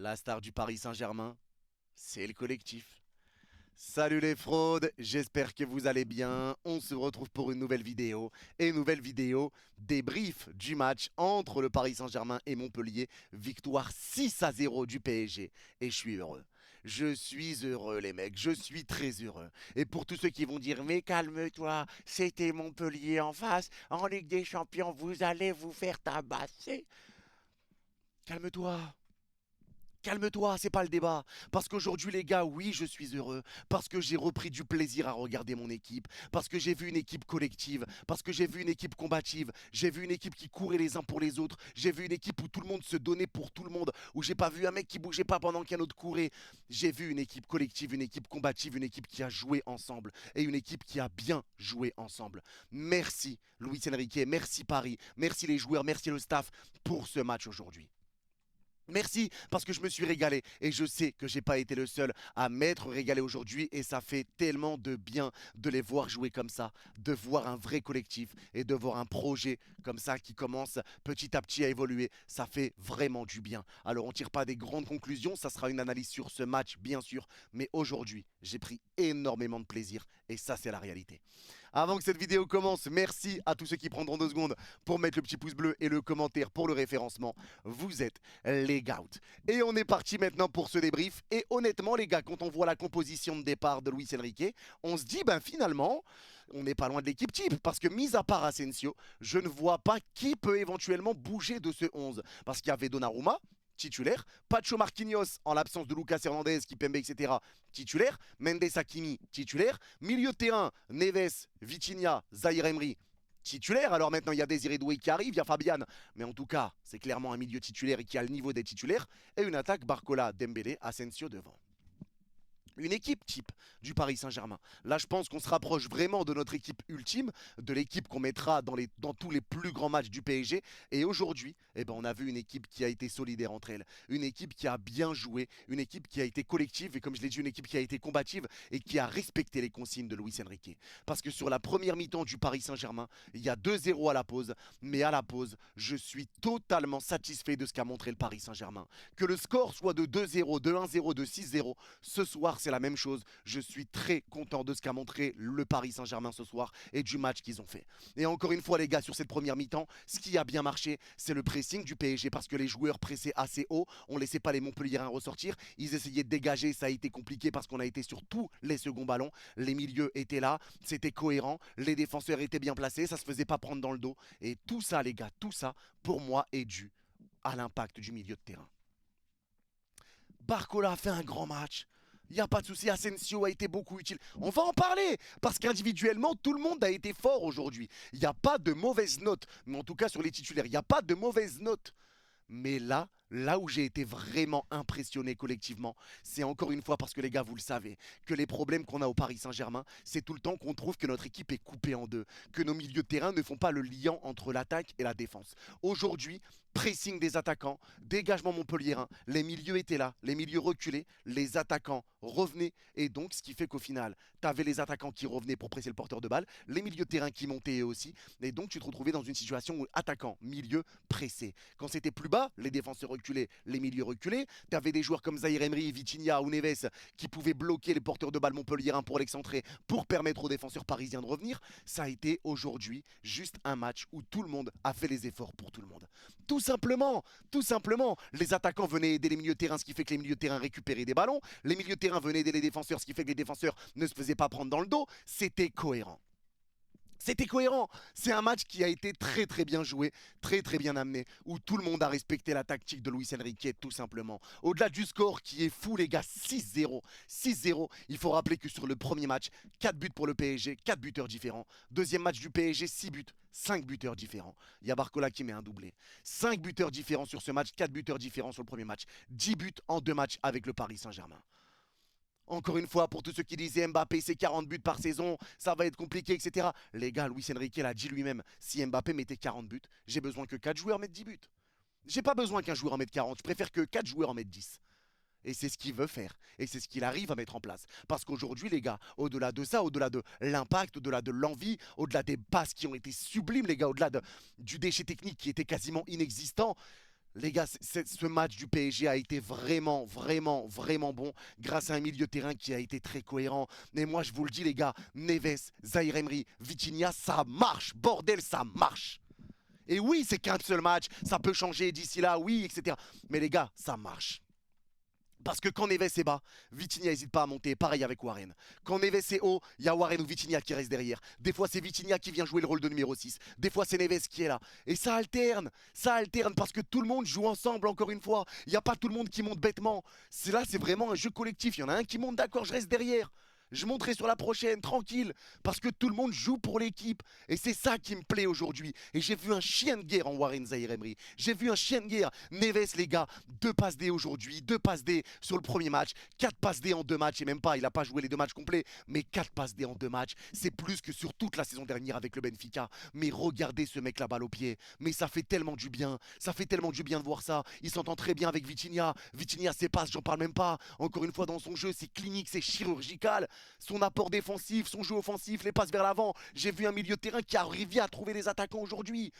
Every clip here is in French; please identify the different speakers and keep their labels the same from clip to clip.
Speaker 1: La star du Paris Saint-Germain, c'est le collectif. Salut les fraudes, j'espère que vous allez bien. On se retrouve pour une nouvelle vidéo. Et nouvelle vidéo débrief du match entre le Paris Saint-Germain et Montpellier. Victoire 6-0 du PSG. Et je suis heureux. Je suis heureux les mecs, je suis très heureux. Et pour tous ceux qui vont dire mais calme-toi, c'était Montpellier en face. En Ligue des Champions, vous allez vous faire tabasser. Calme-toi. Calme-toi, c'est pas le débat. Parce qu'aujourd'hui, les gars, oui, je suis heureux. Parce que j'ai repris du plaisir à regarder mon équipe. Parce que j'ai vu une équipe collective. Parce que j'ai vu une équipe combative. J'ai vu une équipe qui courait les uns pour les autres. J'ai vu une équipe où tout le monde se donnait pour tout le monde. Où j'ai pas vu un mec qui bougeait pas pendant qu'un autre courait. J'ai vu une équipe collective, une équipe combative, une équipe qui a joué ensemble. Et une équipe qui a bien joué ensemble. Merci, Luis Enrique. Merci, Paris. Merci, les joueurs. Merci, le staff pour ce match aujourd'hui. Merci parce que je me suis régalé et je sais que j'ai pas été le seul à m'être régalé aujourd'hui et ça fait tellement de bien de les voir jouer comme ça, de voir un vrai collectif et de voir un projet comme ça qui commence petit à petit à évoluer. Ça fait vraiment du bien. Alors on tire pas des grandes conclusions, ça sera une analyse sur ce match bien sûr, mais aujourd'hui j'ai pris énormément de plaisir et ça c'est la réalité. Avant que cette vidéo commence, merci à tous ceux qui prendront 2 secondes pour mettre le petit pouce bleu et le commentaire pour le référencement. Vous êtes les gouts. Et on est parti maintenant pour ce débrief. Et honnêtement, les gars, quand on voit la composition de départ de Luis Enrique, on se dit, ben finalement, on n'est pas loin de l'équipe type. Parce que, mis à part Asensio, je ne vois pas qui peut éventuellement bouger de ce 11. Parce qu'il y avait Donnarumma, titulaire, Pacho Marquinhos en l'absence de Lucas Hernandez, Kipembe, etc. titulaire, Mendes Hakimi titulaire, milieu de terrain, Neves, Vitinha, Zahir Emery titulaire. Alors maintenant, il y a Désiré Doué qui arrive, il y a Fabian, mais en tout cas, c'est clairement un milieu titulaire et qui a le niveau des titulaires. Et une attaque Barcola, Dembélé, Asensio devant. Une équipe type du Paris Saint-Germain. Là, je pense qu'on se rapproche vraiment de notre équipe ultime, de l'équipe qu'on mettra dans tous les plus grands matchs du PSG. Et aujourd'hui, eh ben, on a vu une équipe qui a été solidaire entre elles, une équipe qui a bien joué, une équipe qui a été collective et comme je l'ai dit, une équipe qui a été combative et qui a respecté les consignes de Luis Enrique. Parce que sur la première mi-temps du Paris Saint-Germain, il y a 2-0 à la pause, mais à la pause, je suis totalement satisfait de ce qu'a montré le Paris Saint-Germain. Que le score soit de 2-0, de 1-0, de 6-0, ce soir, c'est la même chose. Je suis très content de ce qu'a montré le Paris Saint-Germain ce soir et du match qu'ils ont fait. Et encore une fois, les gars, sur cette première mi-temps, ce qui a bien marché, c'est le pressing du PSG parce que les joueurs pressaient assez haut. On ne laissait pas les Montpelliérains ressortir. Ils essayaient de dégager. Ça a été compliqué parce qu'on a été sur tous les seconds ballons. Les milieux étaient là. C'était cohérent. Les défenseurs étaient bien placés. Ça ne se faisait pas prendre dans le dos. Et tout ça, les gars, tout ça, pour moi, est dû à l'impact du milieu de terrain. Barcola a fait un grand match. Il n'y a pas de souci, Asensio a été beaucoup utile. On va en parler, parce qu'individuellement, tout le monde a été fort aujourd'hui. Il n'y a pas de mauvaise note, mais en tout cas sur les titulaires, il n'y a pas de mauvaise note. Mais là où j'ai été vraiment impressionné collectivement, c'est encore une fois parce que les gars, vous le savez, que les problèmes qu'on a au Paris Saint-Germain, c'est tout le temps qu'on trouve que notre équipe est coupée en deux, que nos milieux de terrain ne font pas le lien entre l'attaque et la défense. Aujourd'hui, pressing des attaquants, dégagement montpelliérain, les milieux étaient là, les milieux reculés, les attaquants revenaient, et donc ce qui fait qu'au final, tu avais les attaquants qui revenaient pour presser le porteur de balle, les milieux de terrain qui montaient eux aussi, et donc tu te retrouvais dans une situation où attaquant, milieu, pressé. Quand c'était plus bas, les défenseurs reculaient, les milieux reculaient, tu avais des joueurs comme Zahir Emery, Vitinha ou Neves qui pouvaient bloquer les porteurs de balle montpelliérains pour l'excentrer, pour permettre aux défenseurs parisiens de revenir. Ça a été aujourd'hui juste un match où tout le monde a fait les efforts pour tout le monde. Tout simplement, les attaquants venaient aider les milieux de terrain, ce qui fait que les milieux de terrain récupéraient des ballons, les milieux de terrain venaient aider les défenseurs, ce qui fait que les défenseurs ne se faisaient pas prendre dans le dos. C'était cohérent. C'était cohérent. C'est un match qui a été très très bien joué, très très bien amené, où tout le monde a respecté la tactique de Luis Enrique tout simplement. Au-delà du score qui est fou les gars, 6-0. 6-0, il faut rappeler que sur le premier match, 4 buts pour le PSG, 4 buteurs différents. Deuxième match du PSG, 6 buts, 5 buteurs différents. Il y a Barcola qui met un doublé. 5 buteurs différents sur ce match, 4 buteurs différents sur le premier match. 10 buts en 2 matchs avec le Paris Saint-Germain. Encore une fois, pour tous ceux qui disaient Mbappé, c'est 40 buts par saison, ça va être compliqué, etc. Les gars, Luis Enrique l'a dit lui-même, si Mbappé mettait 40 buts, j'ai besoin que 4 joueurs mettent 10 buts. J'ai pas besoin qu'un joueur en mette 40, je préfère que 4 joueurs en mettent 10. Et c'est ce qu'il veut faire. Et c'est ce qu'il arrive à mettre en place. Parce qu'aujourd'hui, les gars, au-delà de ça, au-delà de l'impact, au-delà de l'envie, au-delà des passes qui ont été sublimes, les gars, au-delà du déchet technique qui était quasiment inexistant, Les gars, ce match du PSG a été vraiment, vraiment, vraiment bon grâce à un milieu de terrain qui a été très cohérent. Mais moi, je vous le dis, les gars, Neves, Zaïre Emery, Vitinha, ça marche. Bordel, ça marche. Et oui, c'est qu'un seul match. Ça peut changer d'ici là, oui, etc. Mais les gars, ça marche. Parce que quand Neves est bas, Vitinha n'hésite pas à monter. Pareil avec Warren. Quand Neves est haut, il y a Warren ou Vitinha qui reste derrière. Des fois, c'est Vitinha qui vient jouer le rôle de numéro 6. Des fois, c'est Neves qui est là. Et ça alterne. Ça alterne parce que tout le monde joue ensemble, encore une fois. Il n'y a pas tout le monde qui monte bêtement. Là, c'est vraiment un jeu collectif. Il y en a un qui monte, d'accord, je reste derrière. Je monterai sur la prochaine, tranquille, parce que tout le monde joue pour l'équipe. Et c'est ça qui me plaît aujourd'hui. Et j'ai vu un chien de guerre en Warren Zaïre Emery. J'ai vu un chien de guerre. Neves, les gars, 2 passes D aujourd'hui, 2 passes D sur le premier match, 4 passes D en 2 matchs, et même pas, il n'a pas joué les 2 matchs complets, mais 4 passes D en 2 matchs, c'est plus que sur toute la saison dernière avec le Benfica. Mais regardez ce mec la balle au pied. Mais ça fait tellement du bien. Ça fait tellement du bien de voir ça. Il s'entend très bien avec Vitinha. Vitinha, ses passes, j'en parle même pas. Encore une fois, dans son jeu, c'est clinique, c'est chirurgical. Son apport défensif, son jeu offensif, les passes vers l'avant. J'ai vu un milieu de terrain qui arrivait à trouver les attaquants aujourd'hui.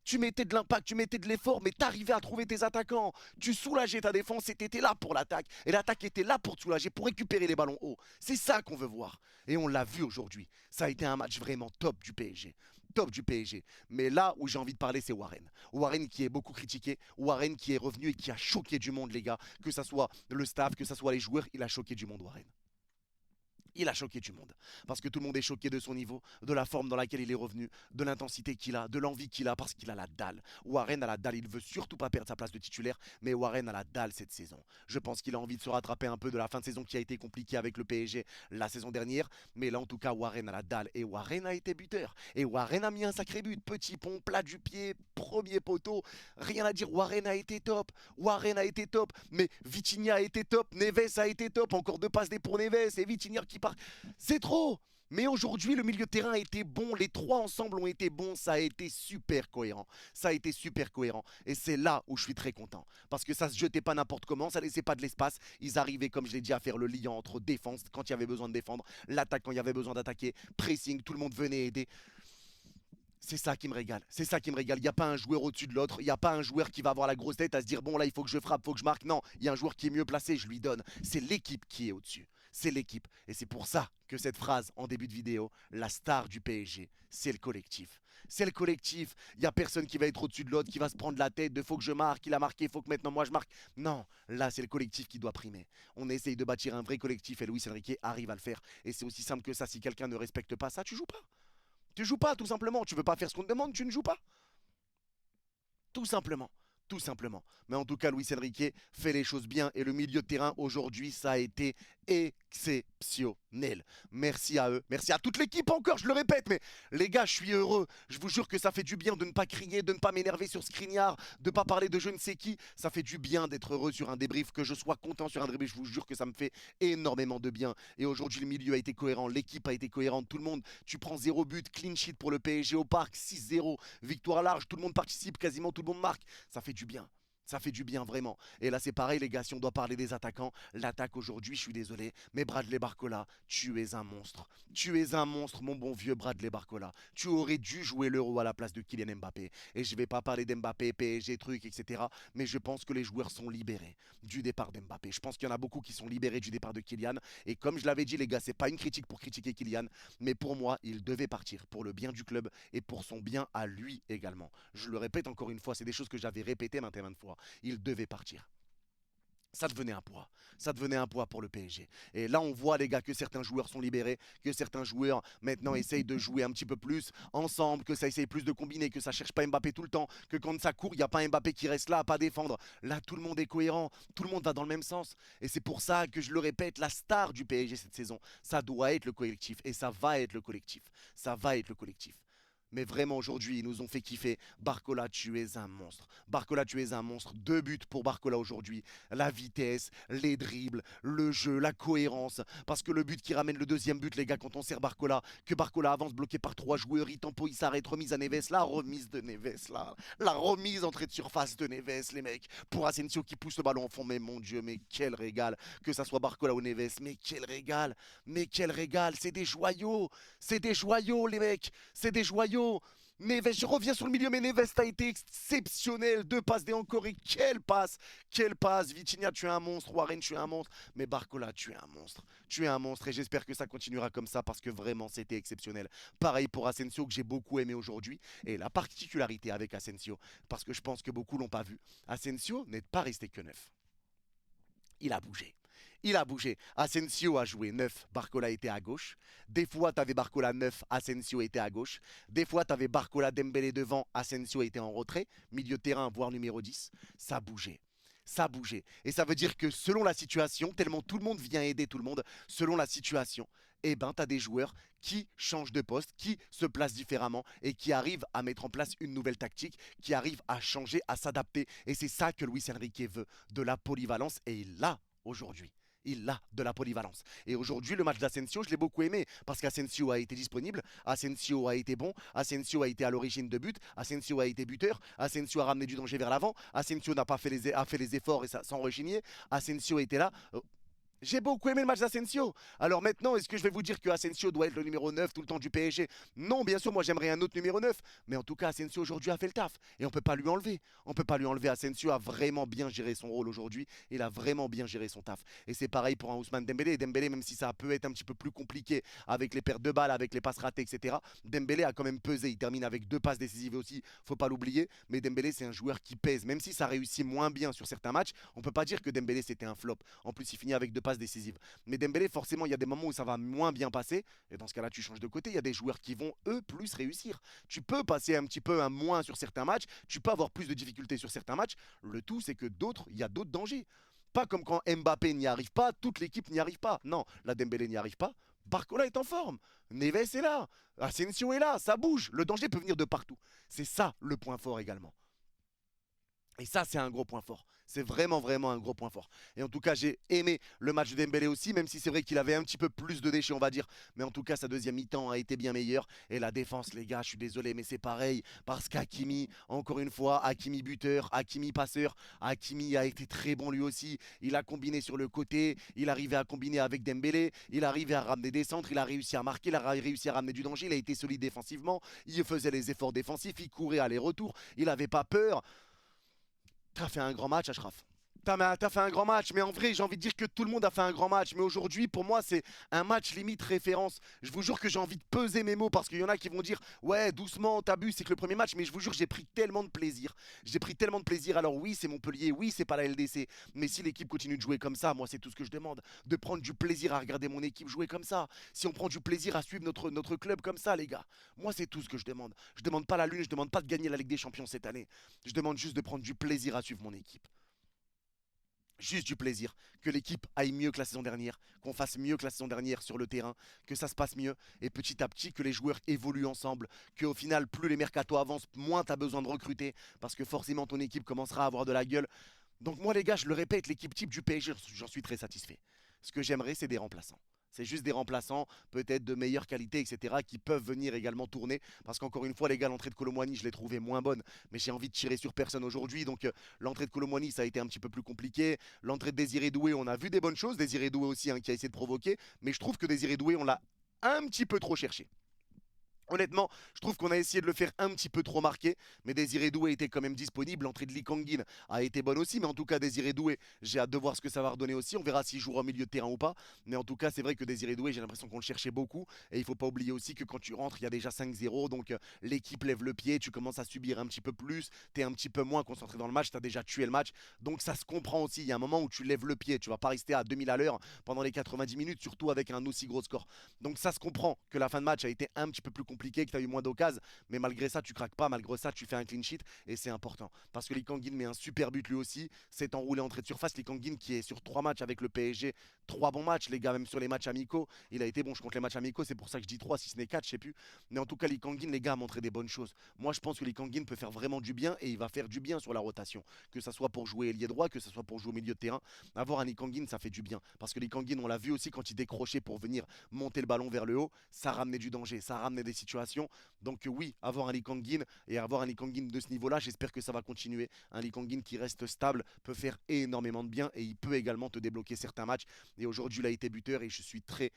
Speaker 1: Tu mettais de l'impact, tu mettais de l'effort, mais t'arrivais à trouver tes attaquants. Tu soulageais ta défense et t'étais là pour l'attaque. Et l'attaque était là pour te soulager, pour récupérer les ballons hauts. C'est ça qu'on veut voir. Et on l'a vu aujourd'hui. Ça a été un match vraiment top du PSG. Top du PSG. Mais là où j'ai envie de parler, c'est Warren. Warren qui est beaucoup critiqué. Warren qui est revenu et qui a choqué du monde, les gars. Que ça soit le staff, que ça soit les joueurs, il a choqué du monde, Warren. Il a choqué du monde. Parce que tout le monde est choqué de son niveau, de la forme dans laquelle il est revenu, de l'intensité qu'il a, de l'envie qu'il a, parce qu'il a la dalle. Warren a la dalle, il ne veut surtout pas perdre sa place de titulaire, mais Warren a la dalle cette saison. Je pense qu'il a envie de se rattraper un peu de la fin de saison qui a été compliquée avec le PSG la saison dernière, mais là en tout cas Warren a la dalle, et Warren a été buteur. Et Warren a mis un sacré but, petit pont, plat du pied, premier poteau, rien à dire, Warren a été top. Warren a été top, mais Vitinha a été top, Neves a été top, encore 2 passes D pour Neves, et Vitinha qui part. C'est trop. Mais aujourd'hui, le milieu de terrain a été bon. Les 3 ensemble ont été bons. Ça a été super cohérent. Ça a été super cohérent. Et c'est là où je suis très content. Parce que ça se jetait pas n'importe comment. Ça laissait pas de l'espace. Ils arrivaient, comme je l'ai dit, à faire le lien entre défense quand il y avait besoin de défendre, l'attaque quand il y avait besoin d'attaquer, pressing, tout le monde venait aider. C'est ça qui me régale. C'est ça qui me régale. Il n'y a pas un joueur au-dessus de l'autre. Il n'y a pas un joueur qui va avoir la grosse tête à se dire bon là il faut que je frappe, il faut que je marque. Non, il y a un joueur qui est mieux placé, je lui donne. C'est l'équipe qui est au-dessus. C'est l'équipe. Et c'est pour ça que cette phrase en début de vidéo, la star du PSG, c'est le collectif. C'est le collectif. Il n'y a personne qui va être au-dessus de l'autre, qui va se prendre la tête de faut que je marque, il a marqué, il faut que maintenant moi je marque. Non, là c'est le collectif qui doit primer. On essaye de bâtir un vrai collectif et Luis Enrique arrive à le faire. Et c'est aussi simple que ça. Si quelqu'un ne respecte pas ça, tu joues pas. Tu joues pas, tout simplement. Tu veux pas faire ce qu'on te demande, tu ne joues pas. Tout simplement. Tout simplement. Mais en tout cas, Luis Enrique fait les choses bien. Et le milieu de terrain, aujourd'hui, ça a été exceptionnel. Merci à eux. Merci à toute l'équipe encore, je le répète. Mais les gars, je suis heureux. Je vous jure que ça fait du bien de ne pas crier, de ne pas m'énerver sur Skriniar, de ne pas parler de je ne sais qui. Ça fait du bien d'être heureux sur un débrief, que je sois content sur un débrief. Je vous jure que ça me fait énormément de bien. Et aujourd'hui, le milieu a été cohérent. L'équipe a été cohérente. Tout le monde, tu prends 0 but, clean sheet pour le PSG au parc, 6-0. Victoire large, tout le monde participe, quasiment tout le monde marque. Ça fait du bien. Ça fait du bien vraiment. Et là c'est pareil les gars, si on doit parler des attaquants, l'attaque aujourd'hui, je suis désolé, mais Bradley Barcola, tu es un monstre. Tu es un monstre mon bon vieux Bradley Barcola. Tu aurais dû jouer l'Euro à la place de Kylian Mbappé. Et je vais pas parler d'Mbappé, PSG, trucs, etc. Mais je pense que les joueurs sont libérés du départ d'Mbappé. Je pense qu'il y en a beaucoup qui sont libérés du départ de Kylian. Et comme je l'avais dit les gars, c'est pas une critique pour critiquer Kylian, mais pour moi, il devait partir pour le bien du club et pour son bien à lui également. Je le répète encore une fois, c'est des choses que j'avais répétées maintes et maintes fois. Il devait partir. Ça devenait un poids. Ça devenait un poids pour le PSG. Et là, on voit, les gars, que certains joueurs sont libérés, que certains joueurs, maintenant, essayent de jouer un petit peu plus ensemble, que ça essaye plus de combiner, que ça cherche pas Mbappé tout le temps, que quand ça court, il n'y a pas Mbappé qui reste là à pas défendre. Là, tout le monde est cohérent, tout le monde va dans le même sens. Et c'est pour ça que je le répète, la star du PSG cette saison, ça doit être le collectif. Et ça va être le collectif. Ça va être le collectif. Mais vraiment aujourd'hui, ils nous ont fait kiffer. Barcola, tu es un monstre. Barcola, tu es un monstre. 2 buts pour Barcola aujourd'hui. La vitesse, les dribbles, le jeu, la cohérence. Parce que le but qui ramène le deuxième but, les gars, quand on sert Barcola, que Barcola avance bloqué par 3 joueurs, il tempo, il s'arrête, remise à Neves. La remise de Neves, là. La remise entrée de surface de Neves, les mecs. Pour Asensio qui pousse le ballon au fond. Mais mon Dieu, mais quel régal. Que ça soit Barcola ou Neves, mais quel régal. Mais quel régal. C'est des joyaux. C'est des joyaux, les mecs. C'est des joyaux. Neves, je reviens sur le milieu, mais Neves a été exceptionnel. Deux passes des encore et quelle passe! Quelle passe! Vitinha, tu es un monstre. Warren, tu es un monstre. Mais Barcola, tu es un monstre. Tu es un monstre et j'espère que ça continuera comme ça parce que vraiment, c'était exceptionnel. Pareil pour Asensio, que j'ai beaucoup aimé aujourd'hui. Et la particularité avec Asensio, parce que je pense que beaucoup l'ont pas vu, Asensio n'est pas resté que neuf. Il a bougé. Il a bougé. Asensio a joué 9, Barcola était à gauche. Des fois, tu avais Barcola 9, Asensio était à gauche. Des fois, tu avais Barcola Dembélé devant, Asensio était en retrait. Milieu de terrain, voire numéro 10. Ça bougeait. Ça bougeait. Et ça veut dire que selon la situation, tellement tout le monde vient aider tout le monde, selon la situation, eh ben, tu as des joueurs qui changent de poste, qui se placent différemment et qui arrivent à mettre en place une nouvelle tactique, qui arrivent à changer, à s'adapter. Et c'est ça que Luis Enrique veut, de la polyvalence. Et il l'a aujourd'hui. Il a de la polyvalence. Et aujourd'hui, le match d'Asensio, je l'ai beaucoup aimé parce qu'Asensio a été disponible, Asensio a été bon, Asensio a été à l'origine de but, Asensio a été buteur, Asensio a ramené du danger vers l'avant, Asensio n'a pas fait a fait les efforts et ça, sans rechigner, Asensio était là. J'ai beaucoup aimé le match d'Asensio. Alors maintenant, est-ce que je vais vous dire que Asensio doit être le numéro 9 tout le temps du PSG? Non, bien sûr, moi j'aimerais un autre numéro 9. Mais en tout cas, Asensio aujourd'hui a fait le taf. Et on ne peut pas lui enlever. On ne peut pas lui enlever. Asensio a vraiment bien géré son rôle aujourd'hui. Il a vraiment bien géré son taf. Et c'est pareil pour un Ousmane Dembélé. Dembélé, même si ça peut être un petit peu plus compliqué avec les pertes de balles, avec les passes ratées, etc. Dembélé a quand même pesé. Il termine avec 2 passes décisives aussi. Faut pas l'oublier. Mais Dembélé, c'est un joueur qui pèse. Même si ça réussit moins bien sur certains matchs, on ne peut pas dire que Dembélé c'était un flop. En plus, il finit avec 2 passes décisives. Mais Dembélé, forcément, il y a des moments où ça va moins bien passer. Et dans ce cas-là, tu changes de côté. Il y a des joueurs qui vont, eux, plus réussir. Tu peux passer un petit peu un moins sur certains matchs. Tu peux avoir plus de difficultés sur certains matchs. Le tout, c'est que d'autres, il y a d'autres dangers. Pas comme quand Mbappé n'y arrive pas, toute l'équipe n'y arrive pas. Non, la Dembélé n'y arrive pas. Barcola est en forme. Neves est là. Asensio est là. Ça bouge. Le danger peut venir de partout. C'est ça le point fort également. Et ça, c'est un gros point fort. C'est vraiment, vraiment un gros point fort. Et en tout cas, j'ai aimé le match de Dembélé aussi, même si c'est vrai qu'il avait un petit peu plus de déchets, on va dire. Mais en tout cas, sa deuxième mi-temps a été bien meilleure. Et la défense, les gars, je suis désolé, mais c'est pareil. Parce qu'Hakimi, encore une fois, Hakimi buteur, Hakimi passeur. Hakimi a été très bon lui aussi. Il a combiné sur le côté. Il arrivait à combiner avec Dembélé. Il arrivait à ramener des centres. Il a réussi à marquer. Il a réussi à ramener du danger. Il a été solide défensivement. Il faisait les efforts défensifs. Il courait aller-retour. Il n'avait pas peur. T'as fait un grand match, Ashraf. T'as fait un grand match, mais en vrai, j'ai envie de dire que tout le monde a fait un grand match. Mais aujourd'hui, pour moi, c'est un match limite référence. Je vous jure que j'ai envie de peser mes mots parce qu'il y en a qui vont dire ouais, doucement, t'abuses, c'est que le premier match. Mais je vous jure, j'ai pris tellement de plaisir. J'ai pris tellement de plaisir. Alors, oui, c'est Montpellier, oui, c'est pas la LDC. Mais si l'équipe continue de jouer comme ça, moi, c'est tout ce que je demande. De prendre du plaisir à regarder mon équipe jouer comme ça. Si on prend du plaisir à suivre notre club comme ça, les gars, moi, c'est tout ce que je demande. Je demande pas la lune, je demande pas de gagner la Ligue des Champions cette année. Je demande juste de prendre du plaisir à suivre mon équipe. Juste du plaisir, que l'équipe aille mieux que la saison dernière, qu'on fasse mieux que la saison dernière sur le terrain, que ça se passe mieux, et petit à petit que les joueurs évoluent ensemble, qu'au final plus les mercatos avancent, moins tu as besoin de recruter, parce que forcément ton équipe commencera à avoir de la gueule. Donc moi les gars, je le répète, l'équipe type du PSG, j'en suis très satisfait. Ce que j'aimerais, c'est des remplaçants. C'est juste des remplaçants, peut-être de meilleure qualité, etc., qui peuvent venir également tourner. Parce qu'encore une fois, les gars, l'entrée de Colomwani, je l'ai trouvée moins bonne. Mais j'ai envie de tirer sur personne aujourd'hui. Donc l'entrée de Colomwani, ça a été un petit peu plus compliqué. L'entrée de Désiré Doué, on a vu des bonnes choses. Désiré Doué aussi, hein, qui a essayé de provoquer. Mais je trouve que Désiré Doué, on l'a un petit peu trop cherché. Honnêtement, je trouve qu'on a essayé de le faire un petit peu trop marqué, mais Désiré Doué était quand même disponible. L'entrée de Lee Kangin a été bonne aussi, mais en tout cas, Désiré Doué, j'ai hâte de voir ce que ça va redonner aussi. On verra s'il jouera au milieu de terrain ou pas. Mais en tout cas, c'est vrai que Désiré Doué, j'ai l'impression qu'on le cherchait beaucoup. Et il ne faut pas oublier aussi que quand tu rentres, il y a déjà 5-0. Donc l'équipe lève le pied, tu commences à subir un petit peu plus. Tu es un petit peu moins concentré dans le match, tu as déjà tué le match. Donc ça se comprend aussi. Il y a un moment où tu lèves le pied. Tu vas pas rester à 2000 à l'heure pendant les 90 minutes, surtout avec un aussi gros score. Donc ça se comprend que la fin de match a été un petit peu plus compliquée, que tu as eu moins d'occasions. Mais malgré ça, tu craques pas, malgré ça, tu fais un clean sheet et c'est important. Parce que Lee Kangin met un super but lui aussi, c'est enroulé entrée de surface. Lee Kangin qui est sur 3 matchs avec le PSG, 3 bons matchs, les gars, même sur les matchs amicaux. Il a été bon, je compte les matchs amicaux, c'est pour ça que je dis 3 si ce n'est 4, je sais plus. Mais en tout cas, Lee Kangin, les gars, a montré des bonnes choses. Moi, je pense que Lee Kangin peut faire vraiment du bien et il va faire du bien sur la rotation. Que ça soit pour jouer ailier droit, que ça soit pour jouer au milieu de terrain. Avoir un Lee Kangin, ça fait du bien. Parce que Lee Kangin, on l'a vu aussi quand il décrochait pour venir monter le ballon vers le haut, ça ramenait du danger, ça ramenait des situations situation. Donc oui, avoir un Lee Kang-in et avoir un Lee Kang-in de ce niveau-là, j'espère que ça va continuer. Un Lee Kang-in qui reste stable peut faire énormément de bien et il peut également te débloquer certains matchs. Et aujourd'hui, il a été buteur et je suis très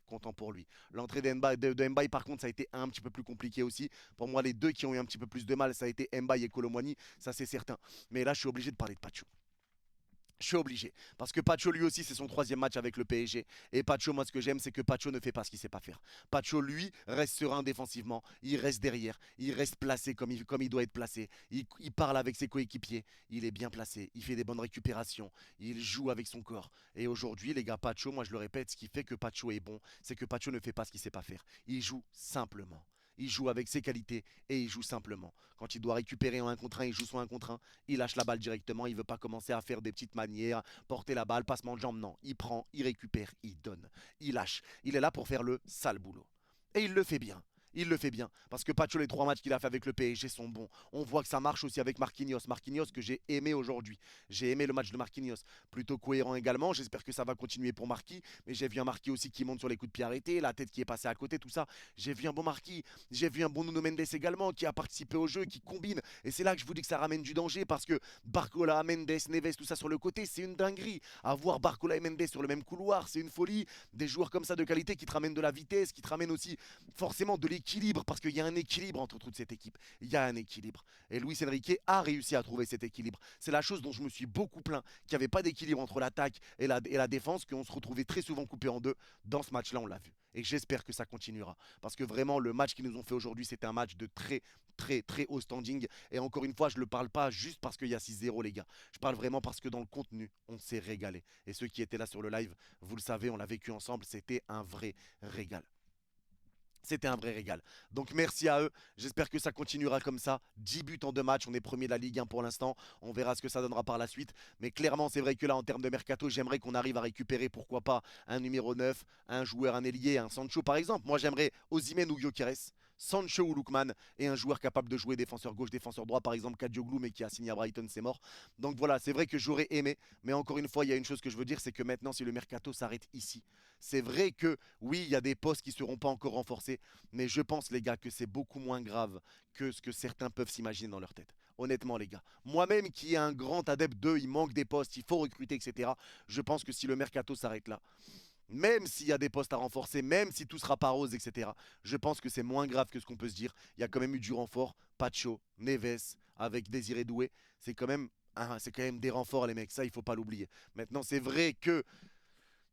Speaker 1: content pour lui. L'entrée de Mbaye, par contre, ça a été un petit peu plus compliqué aussi. Pour moi, les deux qui ont eu un petit peu plus de mal, ça a été Mbaye et Kolo Muani, ça c'est certain. Mais là, je suis obligé de parler de Pacho. Je suis obligé. Parce que Pacho, lui aussi, c'est son troisième match avec le PSG. Et Pacho, moi, ce que j'aime, c'est que Pacho ne fait pas ce qu'il sait pas faire. Pacho, lui, reste serein défensivement. Il reste derrière. Il reste placé comme il doit être placé. Il parle avec ses coéquipiers. Il est bien placé. Il fait des bonnes récupérations. Il joue avec son corps. Et aujourd'hui, les gars, Pacho, moi, je le répète, ce qui fait que Pacho est bon, c'est que Pacho ne fait pas ce qu'il sait pas faire. Il joue simplement. Il joue avec ses qualités et il joue simplement. Quand il doit récupérer en 1 contre 1, il joue sur 1 contre 1. Il lâche la balle directement. Il ne veut pas commencer à faire des petites manières, porter la balle, passement de jambes. Non, il prend, il récupère, il donne, il lâche. Il est là pour faire le sale boulot. Et il le fait bien. Il le fait bien. Parce que Pacho, les 3 matchs qu'il a fait avec le PSG sont bons. On voit que ça marche aussi avec Marquinhos. Marquinhos que j'ai aimé aujourd'hui. J'ai aimé le match de Marquinhos. Plutôt cohérent également. J'espère que ça va continuer pour Marquis. Mais j'ai vu un Marquis aussi qui monte sur les coups de pied arrêtés. La tête qui est passée à côté, tout ça. J'ai vu un bon Marquis. J'ai vu un bon Nuno Mendes également qui a participé au jeu, qui combine. Et c'est là que je vous dis que ça ramène du danger. Parce que Barcola, Mendes, Neves, tout ça sur le côté, c'est une dinguerie. Avoir Barcola et Mendes sur le même couloir, c'est une folie. Des joueurs comme ça de qualité qui te ramènent de la vitesse, qui te ramènent aussi forcément de l'équilibre, parce qu'il y a un équilibre entre toute cette équipe. Il y a un équilibre. Et Luis Enrique a réussi à trouver cet équilibre. C'est la chose dont je me suis beaucoup plaint, qu'il n'y avait pas d'équilibre entre l'attaque et la défense, qu'on se retrouvait très souvent coupé en deux. Dans ce match-là, on l'a vu. Et j'espère que ça continuera. Parce que vraiment, le match qu'ils nous ont fait aujourd'hui, c'était un match de très haut standing. Et encore une fois, je ne le parle pas juste parce qu'il y a 6-0, les gars. Je parle vraiment parce que dans le contenu, on s'est régalé. Et ceux qui étaient là sur le live, vous le savez, on l'a vécu ensemble. C'était un vrai régal. C'était un vrai régal. Donc merci à eux. J'espère que ça continuera comme ça. 10 buts en 2 matchs. On est premier de la Ligue 1 pour l'instant. On verra ce que ça donnera par la suite. Mais clairement, c'est vrai que là, en termes de mercato, j'aimerais qu'on arrive à récupérer, pourquoi pas, un numéro 9, un joueur, un ailier, un Sancho par exemple. Moi, j'aimerais Osimhen ou Gyökeres, Sancho ou Lookman et un joueur capable de jouer défenseur gauche, défenseur droit, par exemple Kadioglu, mais qui a signé à Brighton, c'est mort. Donc voilà, c'est vrai que j'aurais aimé. Mais encore une fois, il y a une chose que je veux dire, c'est que maintenant, si le mercato s'arrête ici, c'est vrai que oui, il y a des postes qui ne seront pas encore renforcés, mais je pense, les gars, que c'est beaucoup moins grave que ce que certains peuvent s'imaginer dans leur tête. Honnêtement, les gars. Moi-même, qui est un grand adepte de, il manque des postes, il faut recruter, etc. Je pense que si le mercato s'arrête là, même s'il y a des postes à renforcer, même si tout sera pas rose, etc., je pense que c'est moins grave que ce qu'on peut se dire. Il y a quand même eu du renfort. Pacho, Neves, avec Désiré Doué. C'est quand même, hein, c'est quand même des renforts, les mecs. Ça, il faut pas l'oublier. Maintenant, c'est vrai que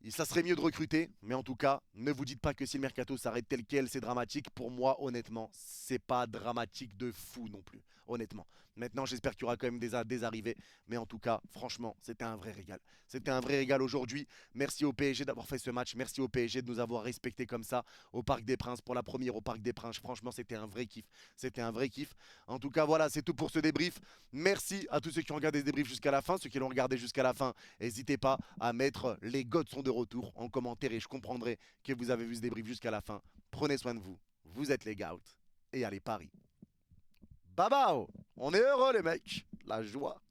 Speaker 1: ça serait mieux de recruter, mais en tout cas, ne vous dites pas que si le mercato s'arrête tel quel, c'est dramatique. Pour moi, honnêtement, c'est pas dramatique de fou non plus. Honnêtement. Maintenant, j'espère qu'il y aura quand même des arrivées. Mais en tout cas, franchement, c'était un vrai régal. C'était un vrai régal aujourd'hui. Merci au PSG d'avoir fait ce match. Merci au PSG de nous avoir respectés comme ça au Parc des Princes pour la première au Parc des Princes. Franchement, c'était un vrai kiff. C'était un vrai kiff. En tout cas, voilà, c'est tout pour ce débrief. Merci à tous ceux qui ont regardé ce débrief jusqu'à la fin. Ceux qui l'ont regardé jusqu'à la fin, n'hésitez pas à mettre les gods sont de retour en commentaire et je comprendrai que vous avez vu ce débrief jusqu'à la fin. Prenez soin de vous. Vous êtes les gouts. Et allez, Paris. Bye bye. On est heureux, les mecs. La joie.